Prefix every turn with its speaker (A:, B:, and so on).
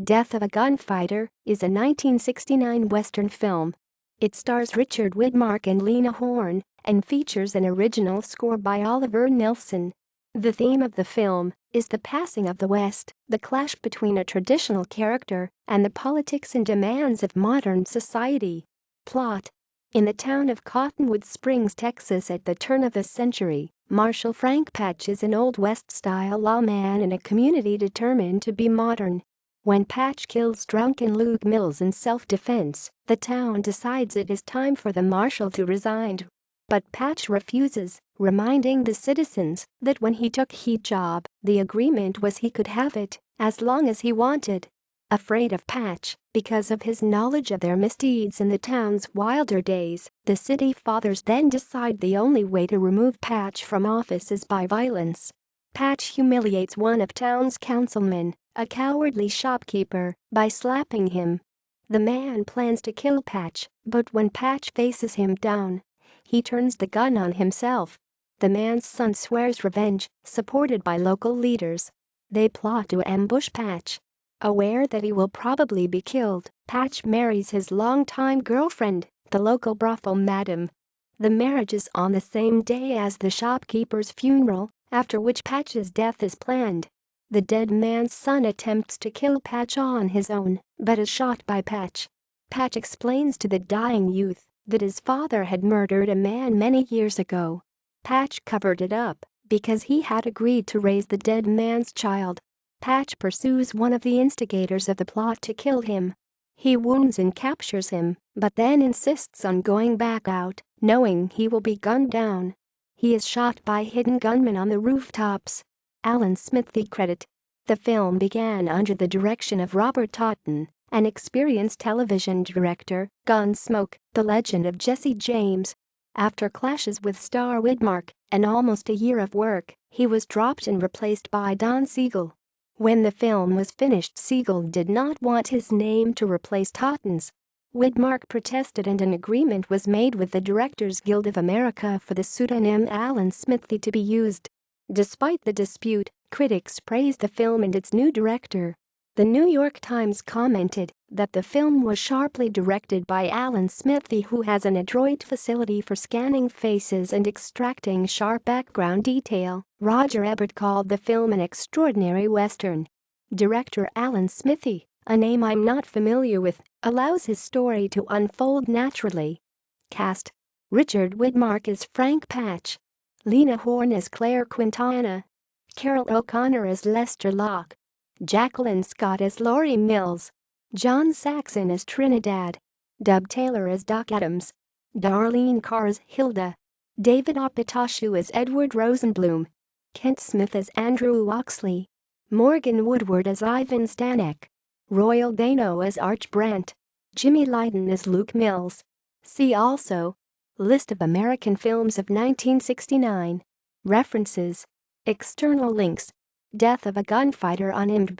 A: Death of a Gunfighter is a 1969 Western film. It stars Richard Widmark and Lena Horne and features an original score by Oliver Nelson. The theme of the film is the passing of the West, the clash between a traditional character and the politics and demands of modern society. Plot: in the town of Cottonwood Springs, Texas at the turn of the century, Marshal Frank Patch is an Old West-style lawman in a community determined to be modern. When Patch kills drunken Luke Mills in self-defense, the town decides it is time for the marshal to resign. But Patch refuses, reminding the citizens that when he took his job, the agreement was he could have it as long as he wanted. Afraid of Patch because of his knowledge of their misdeeds in the town's wilder days, the city fathers then decide the only way to remove Patch from office is by violence. Patch humiliates one of town's councilmen, a cowardly shopkeeper, by slapping him. The man plans to kill Patch, but when Patch faces him down, he turns the gun on himself. The man's son swears revenge, supported by local leaders. They plot to ambush Patch. Aware that he will probably be killed, Patch marries his longtime girlfriend, the local brothel madam. The marriage is on the same day as the shopkeeper's funeral, after which Patch's death is planned. The dead man's son attempts to kill Patch on his own, but is shot by Patch. Patch explains to the dying youth that his father had murdered a man many years ago. Patch covered it up because he had agreed to raise the dead man's child. Patch pursues one of the instigators of the plot to kill him. He wounds and captures him, but then insists on going back out, knowing he will be gunned down. He is shot by hidden gunmen on the rooftops. Alan Smithy credit. The film began under the direction of Robert Totten, an experienced television director. Gunsmoke, The Legend of Jesse James. After clashes with star Widmark and almost a year of work, he was dropped and replaced by Don Siegel. When the film was finished, Siegel did not want his name to replace Totten's. Widmark protested and an agreement was made with the Directors Guild of America for the pseudonym Alan Smithy to be used. Despite the dispute, critics praised the film and its new director. The New York Times commented that the film was sharply directed by Alan Smithy, who has an adroit facility for scanning faces and extracting sharp background detail. Roger Ebert called the film an extraordinary Western. Director Alan Smithy, a name I'm not familiar with, allows his story to unfold naturally. Cast: Richard Widmark as Frank Patch, Lena Horne as Claire Quintana, Carol O'Connor as Lester Locke, Jacqueline Scott as Laurie Mills, John Saxon as Trinidad, Dub Taylor as Doc Adams, Darlene Carr as Hilda, David Opitashu as Edward Rosenblum, Kent Smith as Andrew Oxley, Morgan Woodward as Ivan Stanek, Royal Dano as Arch Brandt, Jimmy Lydon as Luke Mills. See also: List of American films of 1969. References: External links. Death of a Gunfighter on IMDb.